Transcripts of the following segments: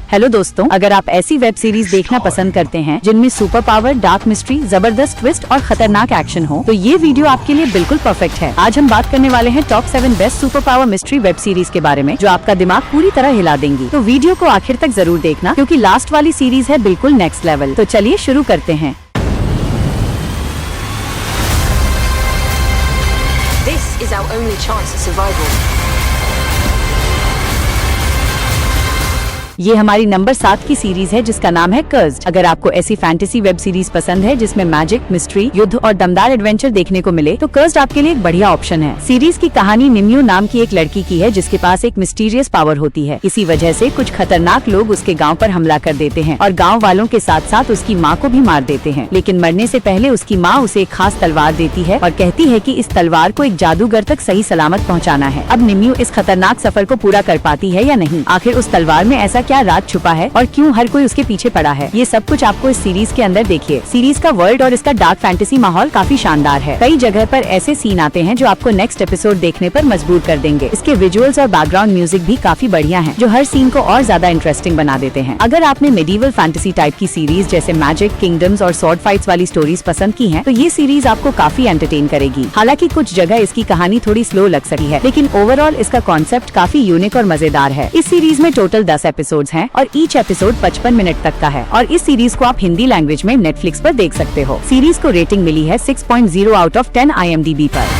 Hello दोस्तों, अगर आप ऐसी वेब सीरीज देखना पसंद करते हैं जिनमें सुपर पावर, डार्क मिस्ट्री, जबरदस्त ट्विस्ट और खतरनाक एक्शन हो, तो ये वीडियो आपके लिए बिल्कुल परफेक्ट है। आज हम बात करने वाले हैं top 7 best super power mystery web series के बारे में, जो आपका दिमाग पूरी तरह हिला देंगी। तो वीडियो को आखिर तक जरूर देखना, क्योंकि लास्ट वाली सीरीज है बिल्कुल नेक्स्ट लेवल। तो चलिए शुरू करते हैं। This is our only chance at survival. ये हमारी नंबर 7 की सीरीज है जिसका नाम है कर्स्ड। अगर आपको ऐसी फैंटेसी वेब सीरीज पसंद है जिसमें मैजिक, मिस्ट्री, युद्ध और दमदार एडवेंचर देखने को मिले, तो कर्स्ड आपके लिए एक बढ़िया ऑप्शन है। सीरीज की कहानी निम्यू नाम की एक लड़की की है जिसके पास एक मिस्टीरियस पावर होती है। इसी वजह से कुछ खतरनाक लोग उसके गाँव पर हमला कर देते हैं और गाँव वालों के साथ साथ उसकी माँ को भी मार देते हैं। लेकिन मरने से पहले उसकी माँ उसे एक खास तलवार देती है और कहती है कि इस तलवार को एक जादूगर तक सही सलामत पहुँचाना है। अब निम्यू इस खतरनाक सफर को पूरा कर पाती है या नहीं, आखिर उस तलवार में ऐसा क्या राज छुपा है और क्यों हर कोई उसके पीछे पड़ा है, ये सब कुछ आपको इस सीरीज के अंदर देखिए। सीरीज का वर्ल्ड और इसका डार्क फैंटेसी माहौल काफी शानदार है। कई जगह पर ऐसे सीन आते हैं जो आपको नेक्स्ट एपिसोड देखने पर मजबूर कर देंगे। इसके विजुअल्स और बैकग्राउंड म्यूजिक भी काफी बढ़िया है, जो हर सीन को और ज्यादा इंटरेस्टिंग बना देते हैं। अगर आपने मेडिवल फैंटेसी टाइप की सीरीज जैसे मैजिक, किंगडम्स और स्वॉर्ड फाइट्स वाली स्टोरीज पसंद की है, तो ये सीरीज आपको काफी एंटरटेन करेगी। हालांकि कुछ जगह इसकी कहानी थोड़ी स्लो लग सकती है, लेकिन ओवरऑल इसका कॉन्सेप्ट काफी यूनिक और मजेदार है। इस सीरीज में टोटल 10 एपिसोड्स हैं और ईच एपिसोड 55 मिनट तक का है और इस सीरीज को आप हिंदी लैंग्वेज में नेटफ्लिक्स पर देख सकते हो। सीरीज को रेटिंग मिली है 6.0 आउट ऑफ 10 IMDb पर।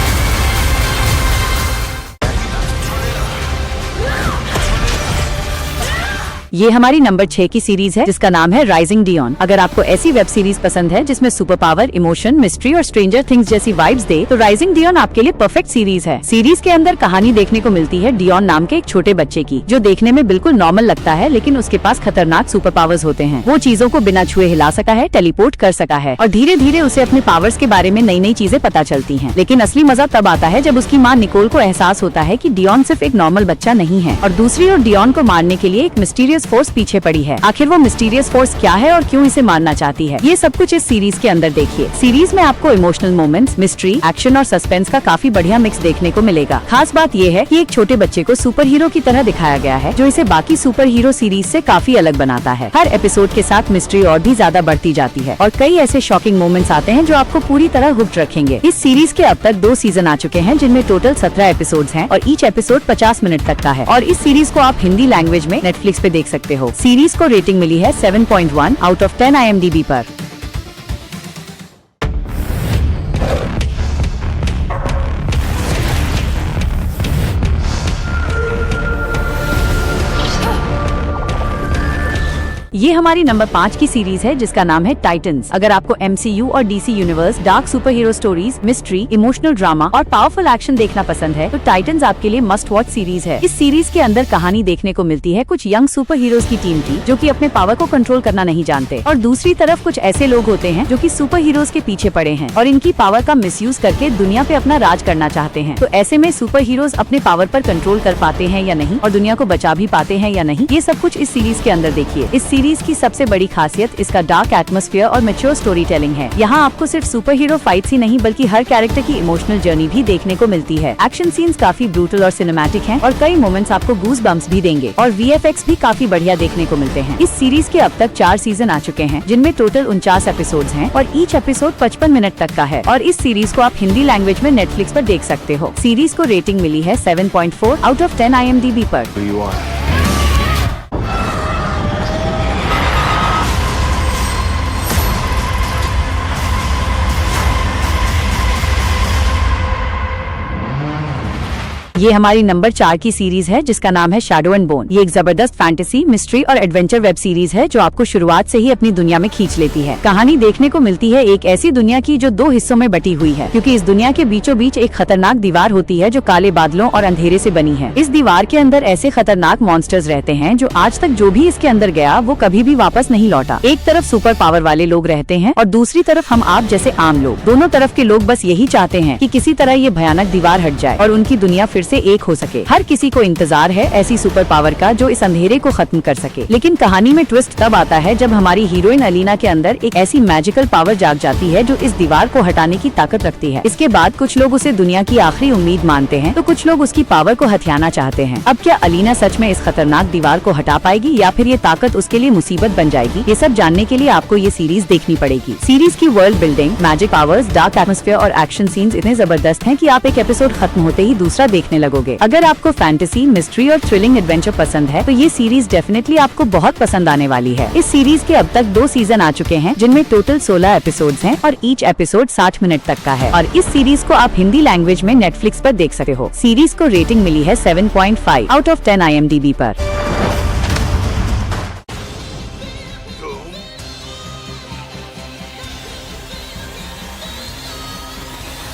ये हमारी नंबर 6 की सीरीज है जिसका नाम है राइजिंग डियॉन। अगर आपको ऐसी वेब सीरीज पसंद है जिसमें सुपर पावर, इमोशन, मिस्ट्री और स्ट्रेंजर थिंग्स जैसी वाइब्स दे, तो राइजिंग डियॉन आपके लिए परफेक्ट सीरीज है। सीरीज के अंदर कहानी देखने को मिलती है डियॉन नाम के एक छोटे बच्चे की, जो देखने में बिल्कुल नॉर्मल लगता है, लेकिन उसके पास खतरनाक सुपर पावर्स होते हैं। वो चीजों को बिना छुए हिला सका है, टेलीपोर्ट कर सका है और धीरे धीरे उसे अपने पावर्स के बारे में नई नई चीजें पता चलती हैं। लेकिन असली मजा तब आता है जब उसकी माँ निकोल को एहसास होता है कि डियॉन सिर्फ एक नॉर्मल बच्चा नहीं है और दूसरी ओर डियॉन को मारने के लिए एक मिस्टीरियस फोर्स पीछे पड़ी है। आखिर वो मिस्टीरियस फोर्स क्या है और क्यों इसे मारना चाहती है, ये सब कुछ इस सीरीज के अंदर देखिए। सीरीज में आपको इमोशनल मोमेंट्स, मिस्ट्री, एक्शन और सस्पेंस का काफी बढ़िया मिक्स देखने को मिलेगा। खास बात ये है कि एक छोटे बच्चे को सुपर हीरो की तरह दिखाया गया है, जो इसे बाकी सुपर हीरो सीरीज से काफी अलग बनाता है। हर एपिसोड के साथ मिस्ट्री और भी ज्यादा बढ़ती जाती है और कई ऐसे शॉकिंग मोमेंट्स आते हैं जो आपको पूरी तरह हुक्ड रखेंगे। इस सीरीज के अब तक 2 सीजन आ चुके हैं जिनमें टोटल 17 एपिसोड्स हैं और ईच एपिसोड 50 मिनट तक का है और इस सीरीज को आप हिंदी लैंग्वेज में नेटफ्लिक्स पे देख सकते हो। सीरीज को रेटिंग मिली है 7.1 आउट ऑफ 10 IMDb पर। ये हमारी नंबर 5 की सीरीज है जिसका नाम है टाइटन्स। अगर आपको MCU और DC universe, dark super hero stories, mystery, emotional drama और पावरफुल एक्शन देखना पसंद है, तो टाइटन्स आपके लिए मस्ट वॉच सीरीज है। इस सीरीज के अंदर कहानी देखने को मिलती है कुछ यंग सुपर हीरोज की टीम की, जो कि अपने पावर को कंट्रोल करना नहीं जानते, और दूसरी तरफ कुछ ऐसे लोग होते हैं जो कि सुपर हीरोज के पीछे पड़े हैं और इनकी पावर का मिसयूज करके दुनिया पे अपना राज करना चाहते हैं। तो ऐसे में सुपर हीरोज अपने पावर पर कंट्रोल कर पाते हैं या नहीं और दुनिया को बचा भी पाते हैं या नहीं, ये सब कुछ इस सीरीज के अंदर देखिए। इस सीरीज की सबसे बड़ी खासियत इसका डार्क एटमॉस्फेयर और मैच्योर स्टोरी टेलिंग है। यहाँ आपको सिर्फ सुपर हीरो फाइट्स ही नहीं बल्कि हर कैरेक्टर की इमोशनल जर्नी भी देखने को मिलती है। एक्शन सीन्स काफी ब्रूटल और सिनेमैटिक हैं और कई मोमेंट्स आपको गूज बम्प्स भी देंगे और VFX भी काफी बढ़िया देखने को मिलते हैं। इस सीरीज के अब तक 4 सीजन आ चुके हैं जिनमें टोटल 49 एपिसोड्स हैं और ईच एपिसोड 55 मिनट तक का है और इस सीरीज को आप हिंदी लैंग्वेज में नेटफ्लिक्स पर देख सकते हो। सीरीज को रेटिंग मिली है 7.4 आउट ऑफ 10 IMDb पर। ये हमारी नंबर 4 की सीरीज है जिसका नाम है शैडो एंड बोन। ये एक जबरदस्त फैंटेसी, मिस्ट्री और एडवेंचर वेब सीरीज है जो आपको शुरुआत से ही अपनी दुनिया में खींच लेती है। कहानी देखने को मिलती है एक ऐसी दुनिया की जो 2 हिस्सों में बटी हुई है, क्योंकि इस दुनिया के बीचों बीच एक खतरनाक दीवार होती है जो काले बादलों और अंधेरे से बनी है। इस दीवार के अंदर ऐसे खतरनाक मॉन्स्टर्स रहते हैं जो आज तक जो भी इसके अंदर गया वो कभी भी वापस नहीं लौटा। एक तरफ सुपर पावर वाले लोग रहते हैं और दूसरी तरफ हम आप जैसे आम लोग। दोनों तरफ के लोग बस यही चाहते हैं कि किसी तरह ये भयानक दीवार हट जाए और उनकी दुनिया फिर से एक हो सके। हर किसी को इंतजार है ऐसी सुपर पावर का जो इस अंधेरे को खत्म कर सके। लेकिन कहानी में ट्विस्ट तब आता है जब हमारी हीरोइन अलीना के अंदर एक ऐसी मैजिकल पावर जाग जाती है जो इस दीवार को हटाने की ताकत रखती है। इसके बाद कुछ लोग उसे दुनिया की आखिरी उम्मीद मानते हैं तो कुछ लोग उसकी पावर को हथियाना चाहते हैं। अब क्या अलीना सच में इस खतरनाक दीवार को हटा पाएगी या फिर ये ताकत उसके लिए मुसीबत बन जाएगी? ये सब जानने के लिए आपको ये सीरीज देखनी पड़ेगी। सीरीज की world building, magic powers, dark atmosphere और एक्शन सीन्स इतने जबरदस्त हैं कि आप एक एपिसोड खत्म होते ही दूसरा देखने लगोगे। अगर आपको फैंटेसी, मिस्ट्री और थ्रिलिंग एडवेंचर पसंद है तो ये सीरीज डेफिनेटली आपको बहुत पसंद आने वाली है। इस सीरीज के अब तक 2 सीजन आ चुके हैं जिनमें टोटल 16 एपिसोड्स हैं और ईच एपिसोड 60 मिनट तक का है। और इस सीरीज को आप हिंदी लैंग्वेज में नेटफ्लिक्स पर देख सकते हो। सीरीज को रेटिंग मिली है 7.5 आउट ऑफ 10 IMDb पर।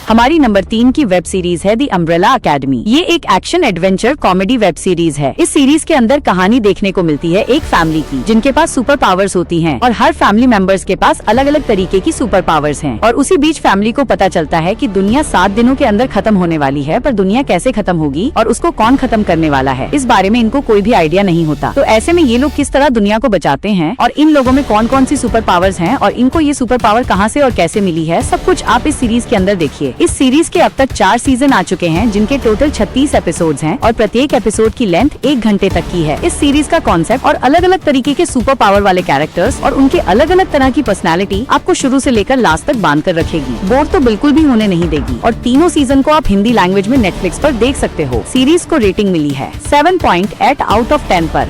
हमारी नंबर 3 की वेब सीरीज है द अम्ब्रेला अकेडमी। ये एक action adventure comedy web series है। इस सीरीज के अंदर कहानी देखने को मिलती है एक फैमिली की जिनके पास सुपर पावर्स होती हैं और हर फैमिली मेंबर्स के पास अलग अलग तरीके की सुपर पावर्स हैं। और उसी बीच फैमिली को पता चलता है कि दुनिया 7 दिनों के अंदर खत्म होने वाली है, पर दुनिया कैसे खत्म होगी और उसको कौन खत्म करने वाला है इस बारे में इनको कोई भी आइडिया नहीं होता। तो ऐसे में ये लोग किस तरह दुनिया को बचाते हैं और इन लोगों में कौन कौन सी सुपर पावर्स हैं और इनको ये सुपर पावर कहाँ से और कैसे मिली है, सब कुछ आप इस सीरीज के अंदर देखिए। इस सीरीज के अब तक 4 सीजन आ चुके हैं जिनके टोटल 36 एपिसोड्स हैं और प्रत्येक एपिसोड की लेंथ 1 घंटे तक की है। इस सीरीज का कॉन्सेप्ट और अलग अलग तरीके के सुपर पावर वाले कैरेक्टर्स और उनके अलग अलग तरह की पर्सनालिटी आपको शुरू से लेकर लास्ट तक बांध कर रखेगी। बोर तो बिल्कुल भी होने नहीं देगी और तीनों सीजन को आप हिंदी लैंग्वेज में नेटफ्लिक्स पर देख सकते हो। सीरीज को रेटिंग मिली है 7.8 आउट ऑफ 10 पर।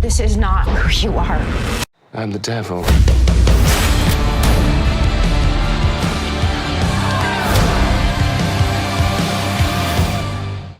This is not who you are. I'm the devil.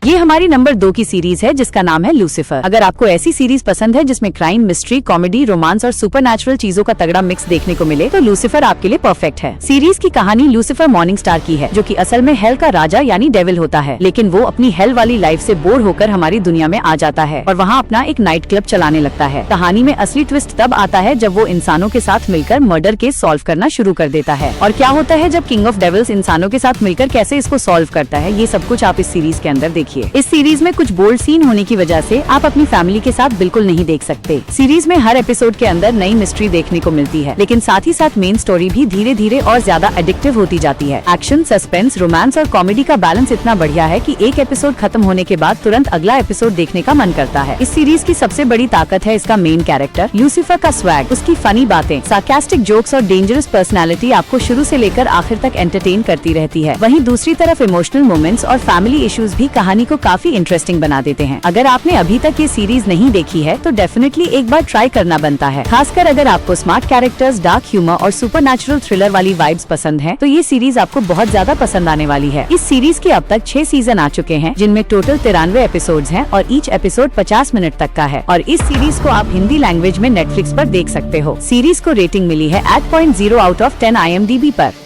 ये हमारी नंबर 2 की सीरीज है जिसका नाम है लूसीफर। अगर आपको ऐसी सीरीज पसंद है जिसमें क्राइम, मिस्ट्री, कॉमेडी, रोमांस और सुपरनैचुरल चीजों का तगड़ा मिक्स देखने को मिले तो लूसीफर आपके लिए परफेक्ट है। सीरीज की कहानी लूसीफर मॉर्निंग स्टार की है जो कि असल में हेल का राजा यानी डेविल होता है, लेकिन वो अपनी हेल वाली लाइफ से बोर होकर हमारी दुनिया में आ जाता है और वहाँ अपना एक नाइट क्लब चलाने लगता है। कहानी में असली ट्विस्ट तब आता है जब वो इंसानों के साथ मिलकर मर्डर केस सॉल्व करना शुरू कर देता है। और क्या होता है जब किंग ऑफ डेविल्स इंसानों के साथ मिलकर कैसे इसको सॉल्व करता है, ये सब कुछ आप इस सीरीज के अंदर देखिए। इस सीरीज में कुछ बोल्ड सीन होने की वजह से आप अपनी फैमिली के साथ बिल्कुल नहीं देख सकते। सीरीज में हर एपिसोड के अंदर नई मिस्ट्री देखने को मिलती है, लेकिन साथ ही साथ मेन स्टोरी भी धीरे धीरे और ज्यादा एडिक्टिव होती जाती है। एक्शन, सस्पेंस, रोमांस और कॉमेडी का बैलेंस इतना बढ़िया है कि एक एपिसोड खत्म होने के बाद तुरंत अगला एपिसोड देखने का मन करता है। इस सीरीज की सबसे बड़ी ताकत है इसका मेन कैरेक्टर लूसीफर का स्वैग, उसकी फनी बातें, सार्कास्टिक जोक्स और डेंजरस पर्सनैलिटी आपको शुरू से लेकर आखिर तक एंटरटेन करती रहती है। वहीं दूसरी तरफ इमोशनल मोमेंट्स और फैमिली इश्यूज भी कहानी को काफी इंटरेस्टिंग बना देते हैं। अगर आपने अभी तक ये सीरीज नहीं देखी है तो डेफिनेटली एक बार ट्राई करना बनता है। खासकर अगर आपको स्मार्ट कैरेक्टर्स, डार्क ह्यूमर और सुपरनैचुरल थ्रिलर वाली वाइब्स पसंद है तो ये सीरीज आपको बहुत ज्यादा पसंद आने वाली है। इस सीरीज के अब तक 6 सीजन आ चुके हैं जिनमें टोटल 93 एपिसोड्स हैं और ईच एपिसोड 50 मिनट तक का है। और इस सीरीज को आप हिंदी लैंग्वेज में नेटफ्लिक्स पर देख सकते हो। सीरीज को रेटिंग मिली है 8.0 आउट ऑफ 10 IMDb पर।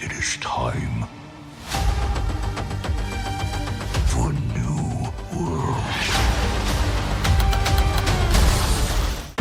It is time for new world.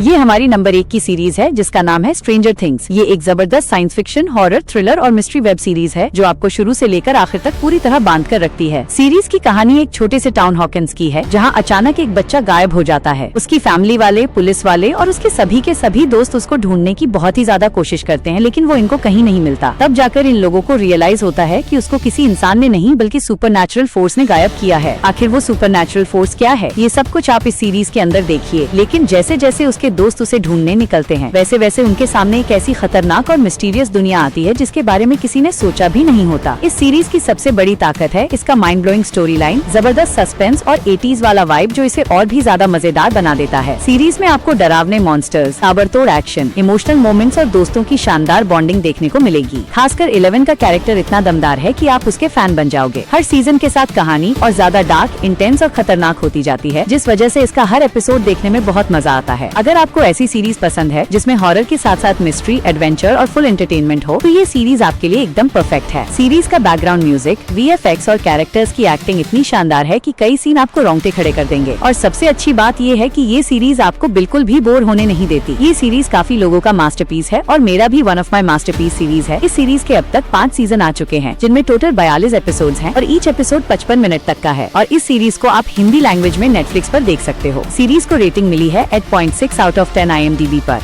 ये हमारी नंबर 1 की सीरीज है जिसका नाम है स्ट्रेंजर थिंग्स। ये एक जबरदस्त साइंस फिक्शन, हॉरर, थ्रिलर और मिस्ट्री वेब सीरीज है जो आपको शुरू से लेकर आखिर तक पूरी तरह बांध कर रखती है। सीरीज की कहानी एक छोटे से टाउन हॉकिंस की है जहाँ अचानक एक बच्चा गायब हो जाता है। उसकी फैमिली वाले, पुलिस वाले और उसके सभी के सभी दोस्त उसको ढूंढने की बहुत ही ज्यादा कोशिश करते हैं, लेकिन वो इनको कहीं नहीं मिलता। तब जाकर इन लोगों को रियलाइज होता है कि उसको किसी इंसान ने नहीं बल्कि सुपरनैचुरल फोर्स ने गायब किया है। आखिर वो सुपरनैचुरल फोर्स क्या है, ये सब कुछ आप इस सीरीज के अंदर देखिए। लेकिन जैसे जैसे उसके दोस्त उसे ढूंढने निकलते हैं वैसे वैसे उनके सामने एक ऐसी खतरनाक और मिस्टीरियस दुनिया आती है जिसके बारे में किसी ने सोचा भी नहीं होता। इस सीरीज की सबसे बड़ी ताकत है इसका माइंड ब्लोइंग स्टोरी लाइन, जबरदस्त सस्पेंस और 80s वाला वाइब जो इसे और भी ज्यादा मजेदार बना देता है। सीरीज में आपको डरावने मॉन्स्टर्स, ताबड़तोड़ एक्शन, इमोशनल मोमेंट्स और दोस्तों की शानदार बॉन्डिंग देखने को मिलेगी। खासकर 11 का कैरेक्टर इतना दमदार है कि आप उसके फैन बन जाओगे। हर सीजन के साथ कहानी और ज्यादा डार्क, इंटेंस और खतरनाक होती जाती है, जिस वजह से इसका हर एपिसोड देखने में बहुत मजा आता है। अगर आपको ऐसी सीरीज पसंद है जिसमें हॉरर के साथ साथ मिस्ट्री, एडवेंचर और फुल एंटरटेनमेंट हो, तो ये सीरीज आपके लिए एकदम परफेक्ट है। सीरीज का बैकग्राउंड म्यूजिक, VFX और कैरेक्टर्स की एक्टिंग इतनी शानदार है कि कई सीन आपको रोंगटे खड़े कर देंगे। और सबसे अच्छी बात ये है कि ये सीरीज आपको बिल्कुल भी बोर होने नहीं देती। ये सीरीज काफी लोगों का मास्टरपीस है और मेरा भी one of my masterpiece series है। इस सीरीज के अब तक 5 सीजन आ चुके हैं, जिनमें टोटल 42 एपिसोड्स हैं और ईच एपिसोड 55 मिनट तक का है। और इस सीरीज को आप हिंदी लैंग्वेज में नेटफ्लिक्स पर देख सकते हो। सीरीज को रेटिंग मिली है 8.6 आउट ऑफ 10 IMDb पर।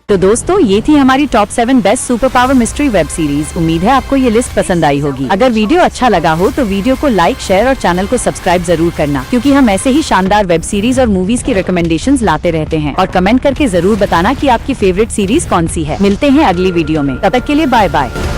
तो दोस्तों, ये थी हमारी top 7 best super power mystery web series. उम्मीद है आपको ये लिस्ट पसंद आई होगी। अगर वीडियो अच्छा लगा हो तो वीडियो को लाइक, शेयर और चैनल को सब्सक्राइब जरूर करना, क्योंकि हम ऐसे ही शानदार वेब सीरीज और मूवीज की रिकमेंडेशंस लाते रहते हैं। और कमेंट करके जरूर बताना कि आपकी फेवरेट सीरीज कौन सी है। मिलते हैं अगली वीडियो में, तब तक के लिए बाय बाय।